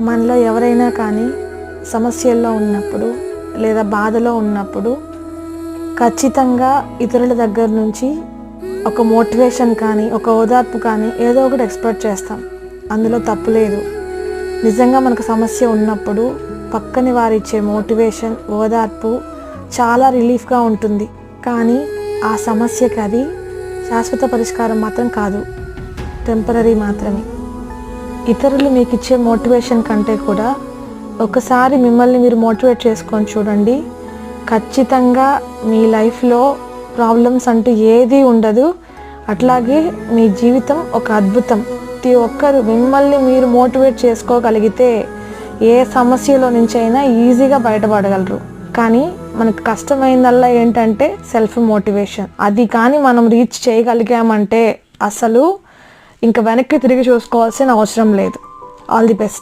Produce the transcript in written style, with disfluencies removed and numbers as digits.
మనలో ఎవరైనా కానీ సమస్యల్లో ఉన్నప్పుడు లేదా బాధలో ఉన్నప్పుడు ఖచ్చితంగా ఇతరుల దగ్గర నుంచి ఒక మోటివేషన్ కానీ ఒక ఓదార్పు కానీ ఏదో ఒకటి ఎక్స్పెక్ట్ చేస్తాం. అందులో తప్పు లేదు. నిజంగా మనకు సమస్య ఉన్నప్పుడు పక్కని వారిచ్చే మోటివేషన్, ఓదార్పు చాలా రిలీఫ్గా ఉంటుంది. కానీ ఆ సమస్యకి అది శాశ్వత పరిష్కారం మాత్రం కాదు, టెంపరీ మాత్రమే. ఇతరులు మీకు ఇచ్చే మోటివేషన్ కంటే కూడా ఒకసారి మిమ్మల్ని మీరు మోటివేట్ చేసుకొని చూడండి. ఖచ్చితంగా మీ లైఫ్లో ప్రాబ్లమ్స్ అంటూ ఏదీ ఉండదు. అట్లాగే మీ జీవితం ఒక అద్భుతం. ప్రతి ఒక్కరు మిమ్మల్ని మీరు మోటివేట్ చేసుకోగలిగితే ఏ సమస్యలో నుంచి అయినా ఈజీగా బయటపడగలరు. కానీ మనకు కష్టమైందల్లా ఏంటంటే సెల్ఫ్ మోటివేషన్. అది కానీ మనం రీచ్ చేయగలిగామంటే అసలు ఇంకా వెనక్కి తిరిగి చూసుకోవాల్సిన అవసరం లేదు. All the best.